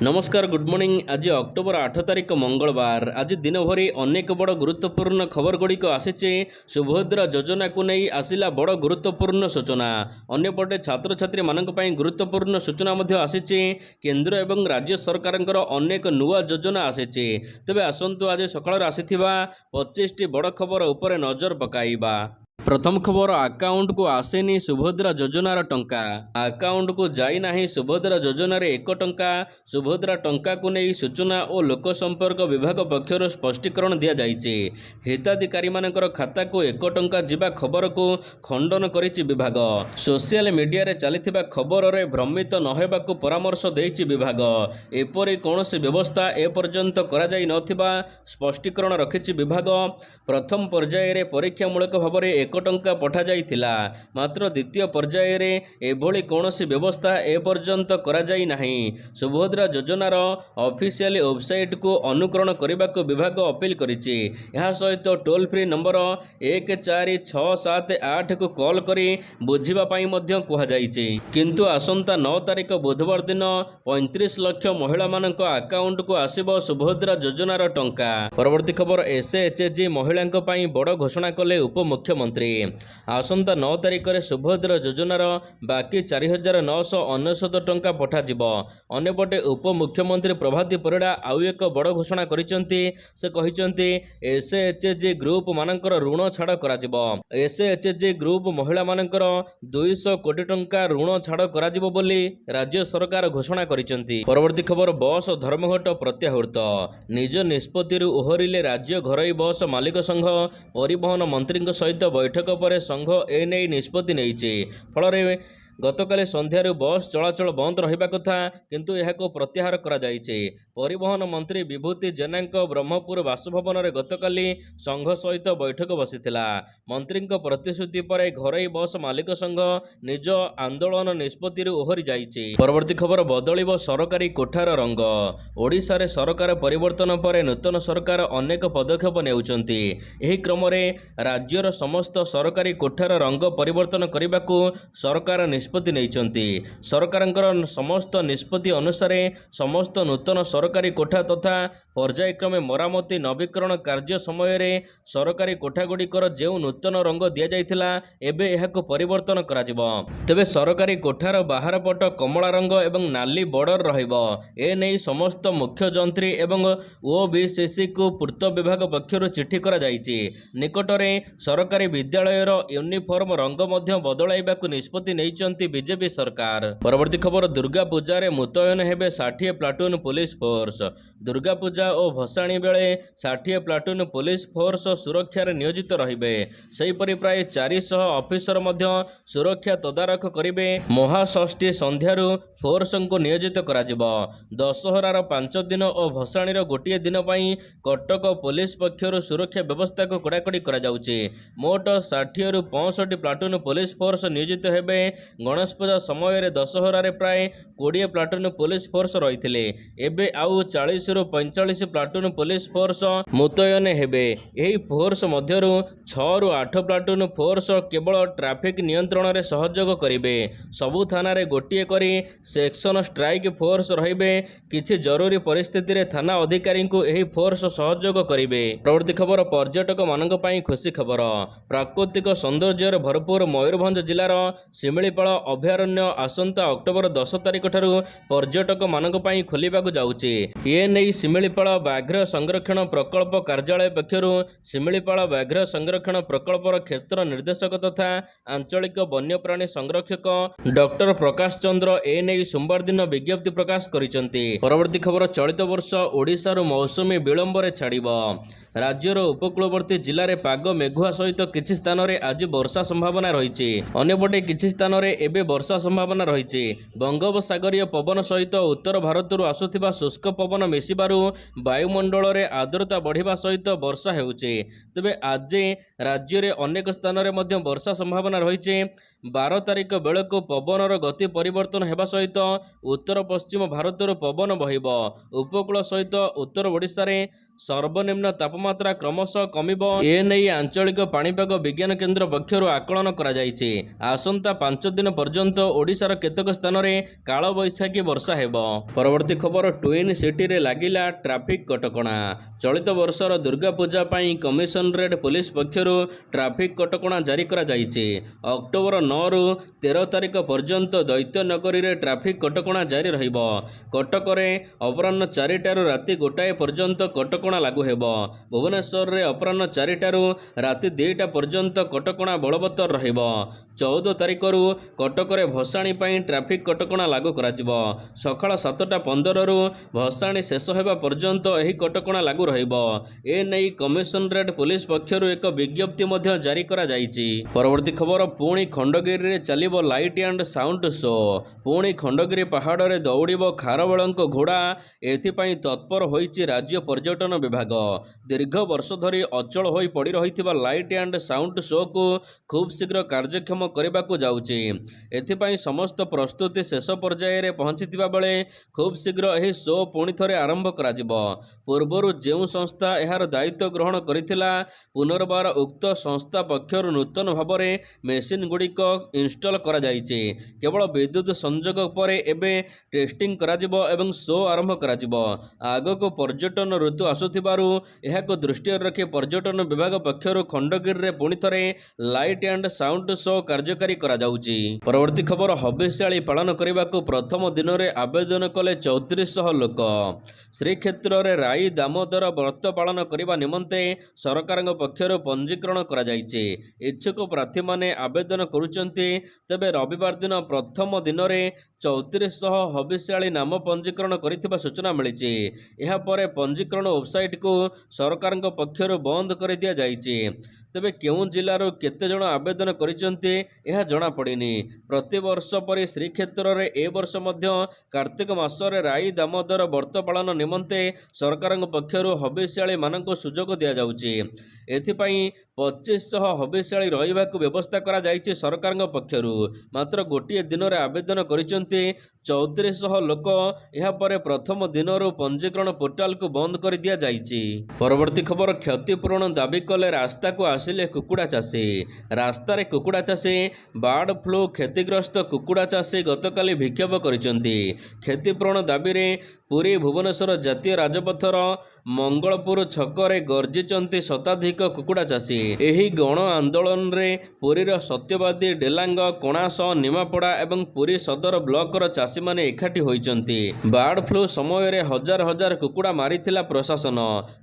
नमस्कार good morning. आज October 8 तारिख मंगलवार। आज दिन भरी अनेक बड़ गुरुत्वपूर्ण खबर गुड़िक आसीचे। सुभद्रा योजना को नहीं आसिला बड़ गुरुत्वपूर्ण सूचना। अन्यपटे छात्र छात्री मानक पई गुरुत्वपूर्ण सूचना मध्य आसीचे। केंद्र एवं राज्य सरकारंकर अनेक नुआ योजना आसीचे। तेबे आसंतु आज सकाळ आसीथिबा 25 टी बड़ खबर उपरे नजर पकाइबा। प्रथम खबर, अकाउंट को आसेनी सुभद्रा योजनार टंका। अकाउंट को जाई नाही सुभद्रा योजनार 1 टंका। सुभद्रा टंका को नहीं सूचना और लोक संपर्क विभाग पक्षर स्पष्टीकरण दिया जाइए। हिताधिकारी मानकर खाता को 1 टंका जीवा खबर को खंडन करिछि विभाग। सोशल मीडिया रे चलिथिबा खबर रे भ्रमित नहेबाकू परामर्श देइछि विभाग। एपरि कोनोसी व्यवस्था एपर्यंत करा जाई नथिबा स्पष्टीकरण रखिछि विभाग। प्रथम पर्याय रे परीक्षामूलक भाव में 1 टंका पठा जाइथिला, मात्र द्वितीय पर्याय रे एभली कोनोसी व्यवस्था एपर्यंत करा जाई नाही। सुभद्रा योजनार ऑफिशियल वेबसाइट को अनुकरण करने को विभाग अपील करिछि। यह सहित टोल फ्री नंबर 14678 को कॉल करी बुझिबा पई मध्य कुहा जाइछि। किंतु आसंता 9 तारिख बुधवार दिन 35 लाख महिला मानक अकाउंट को आसीबो सुभद्रा योजनार टंका। परवर्ती खबर, एसएचजी महिलांक पई बड़ घोषणा कले उपमुख्यमंत्री। आसंता 9 तारिख रे सुभद्रा योजनार बाकी 4999 टंका पठा जिवो। अन्यपटे उपमुख्यमंत्री प्रभाती परिड़ा आउ एक बड़ घोषणा करिसेंती। से कहिसेंती एसएचजी ग्रुप मानकर ऋण छाड़ करा जिवो। एसएचजी ग्रुप महिला मानकर 200 कोटी टंका ऋण छाड़ करा जिवो बोली राज्य सरकार घोषणा करिसेंती। परवर्ती खबर, बस धर्मघट प्रत्याहृत। निज निष्पत्ति ओहरिले राज्य घरोई बस मालिक संघ। परिवहन मंत्री सहित बैठक पर संघ एने निष्पत्ति नहीं। फल गतकाली संध्यार बस चलाचल बंद रहिबा कथा, किंतु यहाको प्रत्याहार करा जाइछे। परिवहन मंत्री विभूति जेनांक ब्रह्मपुर बासभवन रे गतकाली संघ सहित बैठक बसिथिला। मंत्री प्रतिश्रुति पर घरोई बस मालिक संघ निज आंदोलन निष्पत्ति ओहरी जाइछे। परवर्ती खबर, बदलिबो सरकारी कोठार रंग। ओडिशा रे सरकार परिवर्तन पर नूतन सरकार अनेक पदक्षेप नेउचंती। एही क्रम रे राज्यर समस्त सरकारी कोठार रंग परिवर्तन करबाकू सरकार निष्पत्ति नैचंती। सरकारंकर समस्त निष्पत्ति अनुसार समस्त नूतन सरकारी कोठा तथा पर्यायक्रमे मरामती नवीकरण कार्य समय रे सरकारी कोठागुड़िकर जो नूतन रंग दि जाइथिला एबे एहाको परिवर्तन करा जिवो। तेबे सरकारी कोठार बाहर पट कमला रंग एवं नाली बॉर्डर रहिबो। ए नै समस्त मुख्य जंत्री एवं ओबीसीसी को पूर्त विभाग पक्षर चिठी करा जाइछि। निकटरे सरकारी विद्यालयर यूनिफॉर्म रंग मध्य बदलाइबाकू निष्पत्ति नैचंती बीजेपी सरकार। परवर्ती खबर, दुर्गा पूजा रे मुतयन हेबे 60 platoon police force. Durga Puja और भसाणी बेले 60 प्लाटून पुलिस फोर्स सुरक्षा रे नियोजित रहिबे। सेहीपरि प्राय 400 ऑफिसर मध्य सुरक्षा तदारख करिबे। महाषष्ठी संध्यारू फोर्स को नियोजित करा जिवो। दशहरार 5 दिन और भसाणीर गोटिए दिन पई कटक पुलिस पक्षर सुरक्षा व्यवस्था को कड़ाकड़ी करा जाउछि। मोट 60 रु 65 प्लाटून पुलिस फोर्स नियोजित हेबे। गणेश पूजा समय रे दशहरा रे प्राय 20 प्लाटून पुलिस फोर्स रहिथिले। एबे आउ 40 रु 45 प्लाटून पुलिस फोर्स मुतयन हेबे। एही फोर्स मध्यरु 6 रु 8 प्लाटून फोर्स केवल ट्रैफिक नियंत्रण रे सहयोग करिवे। सबु थाना रे गोटिए करी सेक्शन स्ट्राइक फोर्स रहिबे। किछि जरूरी परिस्थिति रे थाना अधिकारी को एही फोर्स सहयोग करिवे। प्रवृत्ति खबर, पर्यटक मानक पई खुशी खबर। प्राकृतिक सौंदर्य रे भरपूर मयूरभंज जिलार शिमिलीपाल अभयारण्य आसंता अक्टोबर 10 तारिख ठारू पर्यटक मानक पई खोलिबाकू जाउछि। ए नै शिमिलीपाल व्याघ्र संरक्षण प्रकल्प कार्यालय पक्षरु शिमिलीपाल व्याघ्र संरक्षण प्रकल्पर क्षेत्र निर्देशक तथा आंचलिक वन्यप्राणी संरक्षक डॉक्टर प्रकाश चंद्र ए नै सोमवार दिन विज्ञप्ति प्रकाश करिसंती। परवर्ती खबर, चलित वर्ष ओडिशार मौसुमी विलंबरे छाड़िबो। राज्यर उपकूलवर्ती जिले में पाग मेघुआ सहित किछि स्थान रे आज वर्षा संभावना रही। अन्यपटे किछि स्थान रे एबे वर्षा संभावना रही। बंगोपसागरीय पवन सहित उत्तर भारत आसुथिबा शुष्क पवन मिसिबारु वायुमंडल रे आर्द्रता बढ़िबा सहित वर्षा हेउछि। तेबे आज राज्य रे अनेक स्थान रे मध्य वर्षा संभावना रही। 12 ତାରିଖ ବେଳକୁ ପବନର ଗତି ପରିବର୍ତ୍ତନ ହେବା ସହିତ ଉତ୍ତର ପଶ୍ଚିମ ଭାରତରୁ ପବନ ବହିବ। ଉପକୂଳ ସହିତ ଉତ୍ତର ଓଡ଼ିଶାରେ ସର୍ବନିମ୍ନ ତାପମାତ୍ରା କ୍ରମଶଃ କମିବ। ଏନେଇ ଆଞ୍ଚଳିକ ପାଣିପାଗ ବିଜ୍ଞାନ କେନ୍ଦ୍ର ପକ୍ଷରୁ ଆକଳନ କରାଯାଇଛି। ଆସନ୍ତା 5 ଦିନ ପର୍ଯ୍ୟନ୍ତ ଓଡ଼ିଶାର କେତେକ ସ୍ଥାନରେ କାଳବୈଶାଖୀ ବର୍ଷା ହେବ। ପରବର୍ତ୍ତୀ ଖବର, ଟ୍ୱିନ୍ ସିଟିରେ ଲାଗିଲା ଟ୍ରାଫିକ୍ କଟକଣା। ଚଳିତ ବର୍ଷର ଦୁର୍ଗା ପୂଜା ପାଇଁ କମିଶନରେଟ୍ ପୁଲିସ ପକ୍ଷରୁ ଟ୍ରାଫିକ୍ କଟକଣା ଜାରି କରାଯାଇଛି। ଅକ୍ଟୋବର 9ରୁ 13 ତାରିଖ ପର୍ଯ୍ୟନ୍ତ ଦୈତ୍ୟନଗରୀରେ ଟ୍ରାଫିକ୍ କଟକଣା ଜାରି ରହିବ। କଟକରେ ଅପରାହ୍ନ 4ଟାରୁ ରାତି 1ଟାଏ ପର୍ଯ୍ୟନ୍ତ କଟକଣା ଲାଗୁ ହେବ। ଭୁବନେଶ୍ୱରରେ ଅପରାହ୍ନ 4ଟାରୁ ରାତି 2ଟା ପର୍ଯ୍ୟନ୍ତ କଟକଣା ବଳବତ୍ତର ରହିବ। 14 ତାରିଖରୁ କଟକରେ ଭସାଣି ପାଇଁ ଟ୍ରାଫିକ୍ କଟକଣା ଲାଗୁ କରାଯିବ। ସକାଳ 7ଟା15ରୁ ଭସାଣି ଶେଷ ହେବା ପର୍ଯ୍ୟନ୍ତ ଏହି କଟକଣା ଲାଗୁ ରହିବ। ଏନେଇ କମିଶନରେଟ୍ ପୁଲିସ ପକ୍ଷରୁ ଏକ ବିଜ୍ଞପ୍ତି ମଧ୍ୟ ଜାରି କରାଯାଇଛି। ପରବର୍ତ୍ତୀ ଖବର, ପୁଣି ଖଣ୍ଡଗିରିରେ ଚାଲିବ ଲାଇଟ୍ ଆଣ୍ଡ ସାଉଣ୍ଡ ଶୋ। ପୁଣି ଖଣ୍ଡଗିରି ପାହାଡ଼ରେ ଦୌଡ଼ିବ ଖାରବେଳଙ୍କ ଘୋଡ଼ା। ଏଥିପାଇଁ ତତ୍ପର ହୋଇଛି ରାଜ୍ୟ ପର୍ଯ୍ୟଟନ ବିଭାଗ। ଦୀର୍ଘ ବର୍ଷ ଧରି ଅଚଳ ହୋଇ ପଡ଼ି ରହିଥିବା ଲାଇଟ୍ ଆଣ୍ଡ ସାଉଣ୍ଡ ଶୋକୁ ଖୁବ୍ ଶୀଘ୍ର କାର୍ଯ୍ୟକ୍ଷମ କରିବାକୁ ଯାଉଛି। ଏଥିପାଇଁ ସମସ୍ତ ପ୍ରସ୍ତୁତି ଶେଷ ପର୍ଯ୍ୟାୟରେ ପହଞ୍ଚିଥିବା ବେଳେ ଖୁବ୍ ଶୀଘ୍ର ଏହି ଶୋ ପୁଣି ଥରେ ଆରମ୍ଭ କରାଯିବ। ପୂର୍ବରୁ ଯେଉଁ ସଂସ୍ଥା ଏହାର ଦାୟିତ୍ୱ ଗ୍ରହଣ କରିଥିଲା, ପୁନର୍ବାର ଉକ୍ତ ସଂସ୍ଥା ପକ୍ଷରୁ ନୂତନ ଭାବରେ ମେସିନ୍ ଗୁଡ଼ିକ ଇନଷ୍ଟଲ କରାଯାଇଛି। କେବଳ ବିଦ୍ୟୁତ୍ ସଂଯୋଗ ପରେ ଏବେ ଟେଷ୍ଟିଂ କରାଯିବ ଏବଂ ଶୋ ଆରମ୍ଭ କରାଯିବ। ଆଗକୁ ପର୍ଯ୍ୟଟନ ଋତୁ ଆସୁଥିବାରୁ ଏହାକୁ ଦୃଷ୍ଟିରେ ରଖି ପର୍ଯ୍ୟଟନ ବିଭାଗ ପକ୍ଷରୁ ଖଣ୍ଡଗିରିରେ ପୁଣି ଥରେ ଲାଇଟ୍ ଆଣ୍ଡ ସାଉଣ୍ଡ ଶୋ କାର୍ଯ୍ୟକାରୀ କରାଯାଉଛି। ପରବର୍ତ୍ତୀ ଖବର, ହବିଷ୍ୟାଳି ପାଳନ କରିବାକୁ ପ୍ରଥମ ଦିନରେ ଆବେଦନ କଲେ 3400 ଲୋକ। ଶ୍ରୀକ୍ଷେତ୍ରରେ ରାଇ ଦାମୋଦର ବ୍ରତ ପାଳନ କରିବା ନିମନ୍ତେ ସରକାରଙ୍କ ପକ୍ଷରୁ ପଞ୍ଜୀକରଣ କରାଯାଇଛି। ଇଚ୍ଛୁକ ପ୍ରାର୍ଥୀମାନେ ଆବେଦନ କରୁଛନ୍ତି। ତେବେ ରବିବାର ଦିନ ପ୍ରଥମ ଦିନରେ 3400 ହବିଷ୍ୟାଳି ନାମ ପଞ୍ଜୀକରଣ କରିଥିବା ସୂଚନା ମିଳିଛି। ଏହାପରେ ପଞ୍ଜୀକରଣ ୱେବସାଇଟକୁ ସରକାରଙ୍କ ପକ୍ଷରୁ ବନ୍ଦ କରିଦିଆଯାଇଛି। ତେବେ କେଉଁ ଜିଲ୍ଲାରୁ କେତେ ଜଣ ଆବେଦନ କରିଛନ୍ତି ଏହା ଜଣାପଡ଼ିନି। ପ୍ରତିବର୍ଷ ପରି ଶ୍ରୀକ୍ଷେତ୍ରରେ ଏ ବର୍ଷ ମଧ୍ୟ କାର୍ତ୍ତିକ ମାସରେ ରାଇ ଦାମୋଦର ବ୍ରତ ପାଳନ ନିମନ୍ତେ ସରକାରଙ୍କ ପକ୍ଷରୁ ହବିଷ୍ୟାଳିମାନଙ୍କୁ ସୁଯୋଗ ଦିଆଯାଉଛି। ଏଥିପାଇଁ 2500 ହବିଷ୍ୟାଳି ରହିବାକୁ ବ୍ୟବସ୍ଥା କରାଯାଇଛି ସରକାରଙ୍କ ପକ୍ଷରୁ। ମାତ୍ର ଗୋଟିଏ ଦିନରେ ଆବେଦନ କରିଛନ୍ତି 3400 ଲୋକ। ଏହାପରେ ପ୍ରଥମ ଦିନରୁ ପଞ୍ଜୀକରଣ ପୋର୍ଟାଲକୁ ବନ୍ଦ କରିଦିଆଯାଇଛି। ପରବର୍ତ୍ତୀ ଖବର, କ୍ଷତିପୂରଣ ଦାବି କଲେ ରାସ୍ତାକୁ ଆସିଲେ କୁକୁଡ଼ା ଚାଷୀ। ରାସ୍ତାରେ କୁକୁଡ଼ା ଚାଷୀ। ବାର୍ଡ ଫ୍ଲୁ କ୍ଷତିଗ୍ରସ୍ତ କୁକୁଡ଼ା ଚାଷୀ ଗତକାଲି ବିକ୍ଷୋଭ କରିଛନ୍ତି। କ୍ଷତିପୂରଣ ଦାବିରେ ପୁରୀ ଭୁବନେଶ୍ୱର ଜାତୀୟ ରାଜପଥର ମଙ୍ଗଳପୁର ଛକରେ ଗର୍ଜିଛନ୍ତି ଶତାଧିକ କୁକୁଡ଼ା ଚାଷୀ। ଏହି ଗଣ ଆନ୍ଦୋଳନରେ ପୁରୀର ସତ୍ୟବାଦୀ, ଡେଲାଙ୍ଗ, କଣାସ, ନିମାପଡ଼ା ଏବଂ ପୁରୀ ସଦର ବ୍ଲକର ଚାଷୀମାନେ ଏକାଠି ହୋଇଛନ୍ତି। ବାର୍ଡ ଫ୍ଲୁ ସମୟରେ ହଜାର ହଜାର କୁକୁଡ଼ା ମାରିଥିଲା ପ୍ରଶାସନ,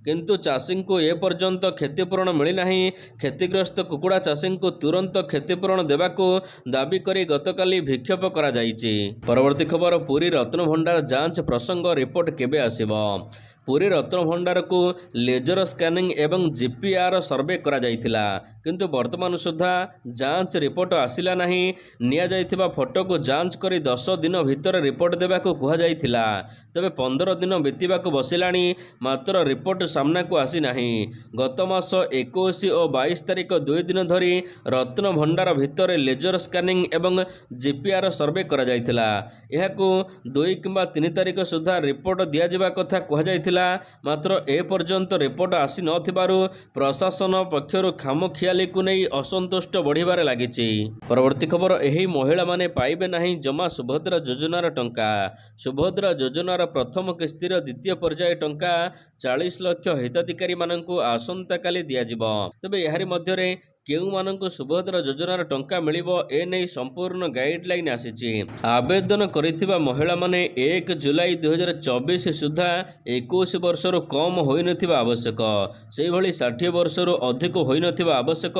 କିନ୍ତୁ ଚାଷୀଙ୍କୁ ଏପର୍ଯ୍ୟନ୍ତ କ୍ଷତିପୂରଣ ମିଳିନାହିଁ। କ୍ଷତିଗ୍ରସ୍ତ କୁକୁଡ଼ା ଚାଷୀଙ୍କୁ ତୁରନ୍ତ କ୍ଷତିପୂରଣ ଦେବାକୁ ଦାବି କରି ଗତକାଲି ବିକ୍ଷୋଭ କରାଯାଇଛି। ପରବର୍ତ୍ତୀ ଖବର, ପୁରୀ ରତ୍ନଭଣ୍ଡାର ଯାଞ୍ଚ ପ୍ରସଙ୍ଗ ରିପୋର୍ଟ କେବେ ଆସିବ? ପୁରୀ ରତ୍ନଭଣ୍ଡାରକୁ ଲେଜର ସ୍କାନିଂ ଏବଂ ଜିପିଆର ସର୍ଭେ କରାଯାଇଥିଲା, କିନ୍ତୁ ବର୍ତ୍ତମାନ ସୁଦ୍ଧା ଯାଞ୍ଚ ରିପୋର୍ଟ ଆସିଲା ନାହିଁ। ନିଆଯାଇଥିବା ଫଟୋକୁ ଯାଞ୍ଚ କରି 10 ଦିନ ଭିତରେ ରିପୋର୍ଟ ଦେବାକୁ କୁହାଯାଇଥିଲା। ତେବେ 15 ଦିନ ବିତିବାକୁ ବସିଲାଣି, ମାତ୍ର ରିପୋର୍ଟ ସାମ୍ନାକୁ ଆସିନାହିଁ। ଗତ ମାସ 21 ଓ 22 ତାରିଖ 2 ଦିନ ଧରି ରତ୍ନଭଣ୍ଡାର ଭିତରେ ଲେଜର ସ୍କାନିଂ ଏବଂ ଜିପିଆର ସର୍ଭେ କରାଯାଇଥିଲା। ଏହାକୁ 2 କିମ୍ବା 3 ତାରିଖ ସୁଦ୍ଧା ରିପୋର୍ଟ ଦିଆଯିବା କଥା କୁହାଯାଇଥିଲା। ମାତ୍ର ଏପର୍ଯ୍ୟନ୍ତ ରିପୋର୍ଟ ଆସିନଥିବାରୁ ପ୍ରଶାସନ ପକ୍ଷରୁ ଖାମଖିଆଲିକୁ ନେଇ ଅସନ୍ତୁଷ୍ଟ ବଢ଼ିବାରେ ଲାଗିଛି। ପରବର୍ତ୍ତୀ ଖବର, ଏହି ମହିଳାମାନେ ପାଇବେ ନାହିଁ ଜମା ସୁଭଦ୍ରା ଯୋଜନାର ଟଙ୍କା। ସୁଭଦ୍ରା ଯୋଜନାର ପ୍ରଥମ କିସ୍ତିର ଦ୍ୱିତୀୟ ପର୍ଯ୍ୟାୟ ଟଙ୍କା 40 ଲକ୍ଷ ହିତାଧିକାରୀମାନଙ୍କୁ ଆସନ୍ତାକାଲି ଦିଆଯିବ। ତେବେ ଏହାରି ମଧ୍ୟରେ କେଉଁମାନଙ୍କୁ ସୁଭଦ୍ରା ଯୋଜନାର ଟଙ୍କା ମିଳିବ, ଏନେଇ ସମ୍ପୂର୍ଣ୍ଣ ଗାଇଡଲାଇନ୍ ଆସିଛି। ଆବେଦନ କରିଥିବା ମହିଳାମାନେ 1 ଜୁଲାଇ 2024 ସୁଦ୍ଧା 21 ବର୍ଷରୁ କମ୍ ହୋଇନଥିବା ଆବଶ୍ୟକ। ସେହିଭଳି 60 ବର୍ଷରୁ ଅଧିକ ହୋଇନଥିବା ଆବଶ୍ୟକ।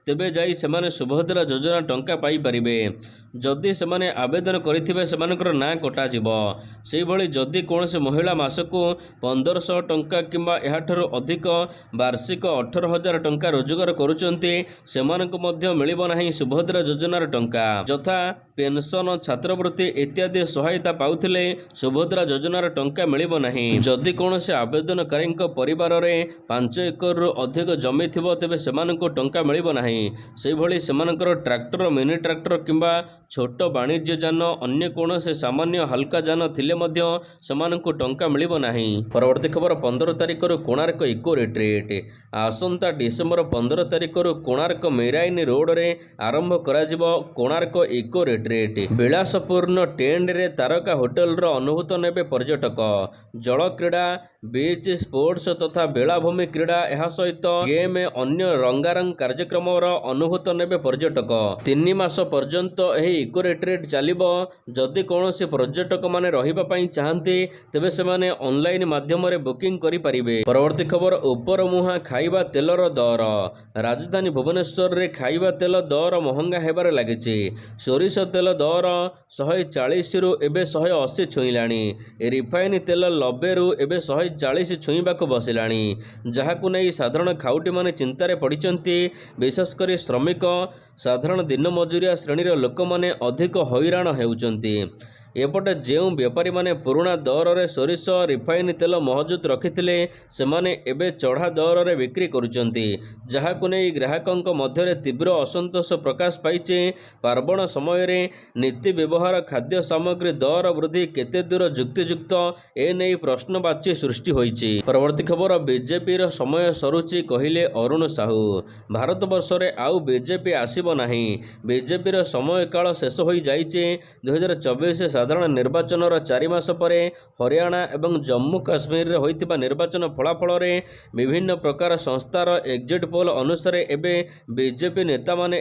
ତେବେ ଯାଇ ସେମାନେ ସୁଭଦ୍ରା ଯୋଜନା ଟଙ୍କା ପାଇପାରିବେ। जदि सेमाने आवेदन करिथिबे सेमानकर नाँ कटाजिब। सेहिभଳି जदि कौनसी महिला मासकु 1500 टंका किंबा एहाठारु अधिक वार्षिक 18,000 टंका रोजगार करुचंती सेमानकु मध्य मिलिब नाही सुभद्रा योजनार टंका यथा पेंशन छात्रवृत्ति इत्यादि सहायता पाउथिले सुभद्रा योजनार टंका मिलिब नाही। जदि कौनसी आवेदनकारी परिवार रे 5 एकड़ अधिक जमी थिबो तेबे सेमानकु टंका मिलिब नाही। सेहिभଳି सेमानकर ट्रैक्टर मिनी ट्रैक्टर किंबा छोट वाणिज्य जान अन्य कौनसी सामान्य हल्का जान थिले मध्य सेमानकु टंका मिलिब नाही। परवर्ती खबर 15 तारिख कोणार्क इको रिट्रीट। आसंता डिसेम्बर 15 तारिख कोणार्क मेराइन रोड रे आरंभ कराजिबो कोणार्क इको रिट्रीट। विलासपूर्ण टेंट रे तारका होटल रो अनुभूत नेबे पर्यटक। जल क्रीड़ा बीच स्पोर्ट्स तथा बेलाभूमि क्रीड़ा यह सहित गेम अन्य रंगारंग कार्यक्रम अनुभूत नेबे पर्यटक। 3 मास पर्यंत एही इको रिट्रीट चलिबो। जदि कौनसी पर्यटक माने रहिबा पई चाहंती तेबे सेमाने ऑनलाइन माध्यम रे बुकिंग करि परिबे। परवर्ती खबर ऊपर मुहा खाइबा तेलर दर। राजधानी भुवनेश्वर रे खाइबा तेल दर महंगा हेबार लागिछि। सोरिष तेल दर 140 रु एबे 180 छुईलाणी। रिफाइन तेल 90 रु एबे 140 छुईबाक बसिलाणी, जहाकु नै साधारण खाउटी माने चिंतारे पड़िचंती। विशेषकर श्रमिक साधारण दिन मजुरिया श्रेणीर लोक माने अधिक हैराण हेउचंती। एपटे जो व्यापारी माने पुराणा दर रे सोरिष रिफाइन तेल महजूद रखिथिले सेमाने एबे चढ़ा दर रे बिक्री करुचंती, जहाकु नै ग्राहकंक मध्यरे तीव्र असंतोष प्रकाश पाइचे। पार्वण समय रे नीति व्यवहार खाद्य सामग्री दर वृद्धि केते दूर युक्तियुक्त ए नै प्रश्नवाची सृष्टि होईची। परवर्ती खबर बीजेपी रो समय सरुची कहिले अरुण साहू। भारत वर्ष रे आउ बीजेपी आसीबो नाही। बीजेपी रो समय काल शेष होई जाईचे। 2024 साधारण निर्वाचन 4 मास पर हरियाणा एवं जम्मू काश्मीर होइतिबा निर्वाचन फलाफल रे विभिन्न प्रकार संस्थार एग्जिट पोल अनुसार एबे बीजेपी नेता माने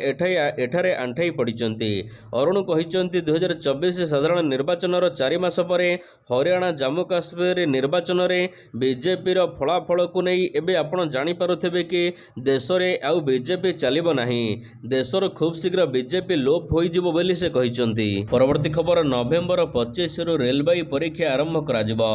एठारे आंठाई पड़िचंती। अरुण कहिचंती 2024 साधारण निर्वाचन 4 मास पर हरियाणा जम्मू काश्मीर निर्वाचन रे बीजेपी रो फलाफल को नै एबे आपण जानि पारुथिबे कि देश रे आउ बीजेपी चलिबो नाही। देशर खूब शीघ्र बीजेपी लोप होई जिवो बोली से कहिचंती। परवर्ती खबर नवेम्बर 25 रु रेलवे परीक्षा आरंभ कराजिबो।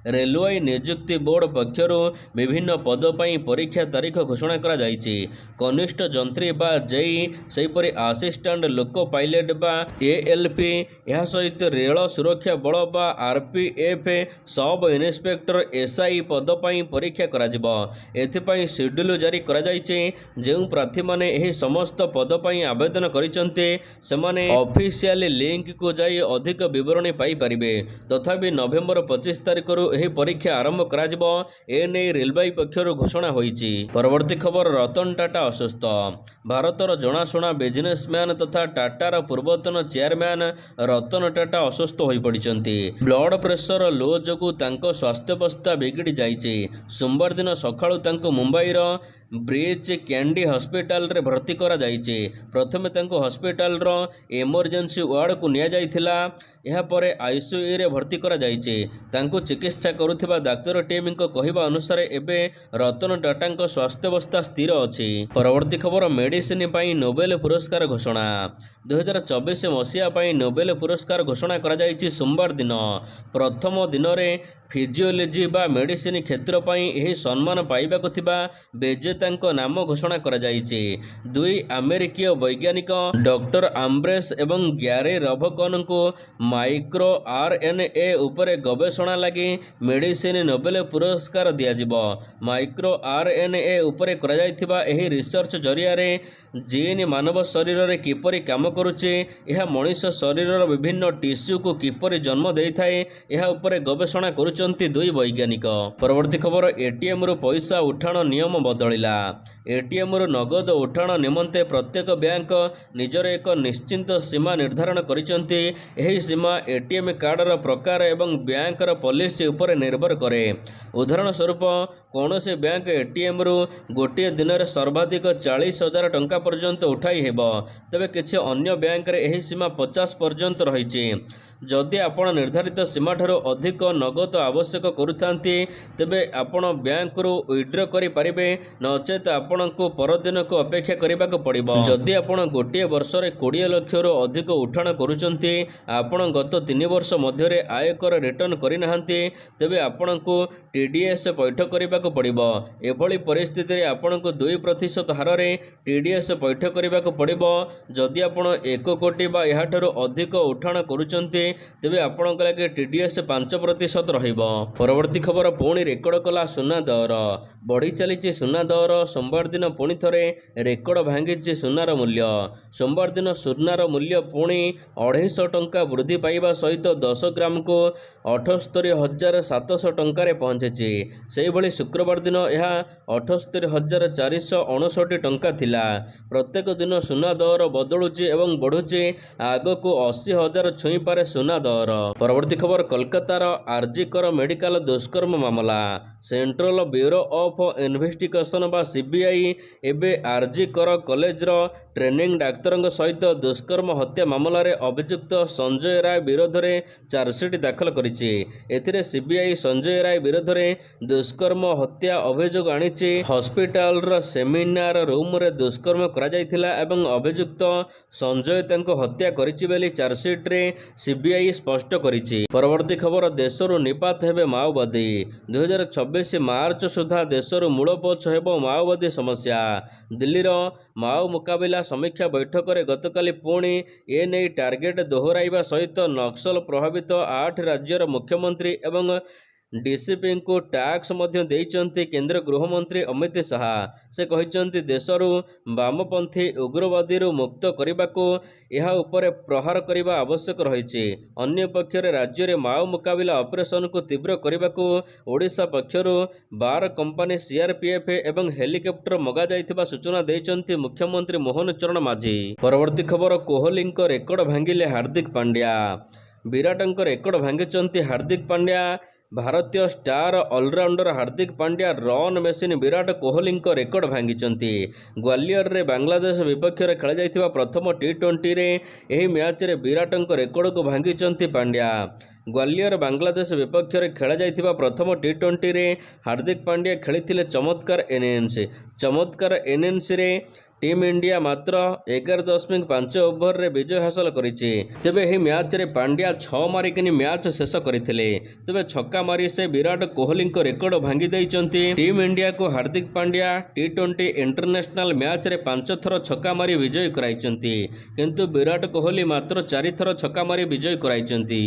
रेलवे नियुक्ति बोर्ड पक्षरु विभिन्न पद पई परीक्षा तारीख घोषणा करा जाईची। कनिष्ठ जंत्री बा जेई सेहीपरि असिस्टेंट लोको पायलट बा एएलपी यह सहित रेल सुरक्षा बल बा आरपीएफ सब इन्स्पेक्टर एसआई पद पई परीक्षा कराजिबो। एथिपई शेड्यूल जारी करा जाईची। जेउ प्रार्थी माने एही समस्त पद पई आवेदन करिसंते सेमाने ऑफिशियल लिंक को जाई अधिक विवरणी पाई परिबे। तथापि नवेम्बर 25 तारिख रु एही परीक्षा आरंभ कराजिबो ए नै रेलवे पक्षरु घोषणा होईची। परवर्ती खबर रतन टाटा असुस्थ। भारतर जनाशुना बिजनेसमैन तथा टाटार पूर्वतन चेयरमैन रतन टाटा असुस्थ होई पड़िचंती। ब्लड प्रेशर लो जोगु तांको स्वास्थ्यावस्था बिगड़ी जाईची। सोमवार दिन सकाळु तांको मुंबईर ब्रिज कैंडी हॉस्पिटल रे भर्ती करा जाईची। प्रथमे तांको हॉस्पिटल रो इमरजेंसी वार्ड को निया जाइथिला। यह परे आईसीयू रे भर्ती करा जाईची। तांको चिकित्सा करुथिबा डाक्टर टीम को कहिबा अनुसार एबे रतन टाटांको स्वास्थ्यावस्था स्थिर अछि। परवर्ती खबर मेडिसिन पई नोबेल पुरस्कार घोषणा। 2024 मसीहा पई नोबेल पुरस्कार घोषणा करा जाईची। सोमवार दिन प्रथम दिन रे फिजियोलॉजी बा मेडिसिन क्षेत्र पई एही सम्मान पाइबाको थिबा बेजेतांको नाम घोषणा करा जाईची। 2 अमेरिकीय वैज्ञानिक डॉक्टर आम्ब्रेस एवं ग्यारे रभकन को माइक्रो आरएनए उपरे गवेषणा लगी मेडिसिन नोबेल पुरस्कार दिया जिवो। माइक्रो आरएनए उपरे करा जाइथिबा एही रिसर्च जरिया रे जीन मानव शरीर रे किपरि काम करूचे, यह मनुष्य शरीर विभिन्न टिश्यू को किपरि जन्म देइथाए, यह उपरे गवेषणा करुचंती 2 वैज्ञानिक। परवर्ती खबर एटीएम रु पैसा उठाण नियम बदलिला। एटीएम रु नगद उठाण निमंते प्रत्येक बैंक निजर एक निश्चित सीमा निर्धारण करिचंती। एही सीमा एटीएम कार्डर प्रकार एवं बैंकर पॉलिसी उपरे निर्भर करे। उदाहरण स्वरूप कौनसी बैंक एटीएम रु गोटे दिन में सर्वाधिक 40,000 टंका पर्यंत उठाई हेब, तेबे किछि अन्य बैंक रे एही सीमा 50 पर्यंत रहिछि। जदि आपण निर्धारित सीमाठाରୁ अधिक नगद आवश्यक करुथांती तेबे आपण बैंक रु विड्रॉ करि पारिबे नचेत आपणको परदिन को अपेक्षा करबाक पड़िबो। जदि आपण गोटे वर्ष रे 20 लाख रु अधिक उठाण करूचंती आपण गत 3 वर्ष मध्य आयकर रिटर्न करि नाहंती तेबे आपणको टीडीएस पैठ करबाक पड़िबो। एभली परिस्थिति रे आपणको 2% हार रे टीडीएस पैठ करबाक पड़िबो। जदि आपण 1 कोटी बा एहाठाରୁ अधिक उठाण करूचंती तेबे आपणक लागे टीडीएस 5% रहिबो। परवर्ती खबर पुणी रेकर्ड कला सुना दर बढ़ी चली सुना दर सोमवार दिन पुणी थरे रेकर्ड भांगी सुनार मूल्य। सोमवार दिन सुनार मूल्य पुणी 250 टंका वृद्धि पाइबा सहित 10 ग्राम को 78,700 टंकार पहुंची। से भली शुक्रवार दिन यह 78,459 टंका थिला। प्रत्येक दिन सुना दर बदलुची एवं बढ़ुची आग को 80,000 छुई पारे सुना दर। परवर्ती खबर कोलकातार आरजीकर मेडिकल दुष्कर्म मामला। सेंट्रल ब्यूरो ऑफ इन्वेस्टिगेशन बा सीबीआई एबे आरजीकर कॉलेज ट्रेनिंग डाक्तर सहित दुष्कर्म हत्या मामला रे अभियुक्त संजय राय विरोध में चार्जसीट दाखल करिछि। एथिरे सीबीआई संजय राय विरोध में दुष्कर्म हत्या अभियोग आनिछि। हॉस्पिटल रो सेमिनार रूम रे दुष्कर्म करा जायथिला एवं अभियुक्त संजय तांको हत्या करिछि बेली चार्जसीट रे सीबीआई स्पष्ट करिछि। परवर्ती खबर देशरु निपात हेबे माओवादी। 2026 मार्च सुधा देशरु मूलपोछ हेबो माओवादी समस्या। दिल्लीर माओ मुकाबिला समीक्षा बैठक में गतकाली पुणी एने टार्गेट दोहराइबा सहित नक्सल प्रभावित 8 राज्यर मुख्यमंत्री एवं डीसीपी को टैक्स देइचंती केंद्र गृहमंत्री अमित शाह। से कहिचंती देशरु वामपंथी उग्रवादी मुक्त करने यह उपर प्रहार करने आवश्यक रही। अन्य पक्षरे राज्य में माओ मुकाबिला ऑपरेशन को तीव्र करने को ओडिशा पक्षर 12 कंपनी सीआरपीएफ एवं हेलिकॉप्टर मगा जाइथिबा सूचना देइचंती मुख्यमंत्री मोहन चरण माझी। परवर्ती खबर कोहली रेकर्ड भांगिले हार्दिक पांड्या। विराटंक रेकर्ड भांगिचंती हार्दिक पांड्या। भारतीय star allrounder Hardik Pandya run machine Virat Kohli record भांगिचंती। ग्वालियर रे बांग्लादेश विपक्ष में खेल जाइथिबा प्रथम टी20 रे एही मैच रे विराटंक रेकर्ड को भांगिचंती पांड्या। ग्वालियर बांग्लादेश विपक्ष में खेल जाइथिबा प्रथम टी20 रे हार्दिक पांड्या खेलिथिले चमत्कार इनिंग्स रे टीम इंडिया मात्र 11.5 ओवर रे विजय हासिल करिछि। तेबे एही मैच रे पांड्या 6 मारिकिनी मैच शेष करथिले। तेबे छक्का मारी से विराट कोहली रेकर्ड भांगी दैचंती। टीम इंडिया को हार्दिक पांड्या टी20 इंटरनेशनल मैच रे 5 थर छक्का मारी विजय कराइचंती किंतु विराट कोहली मात्र 4 थर छक्का मारी विजय कराइचंती।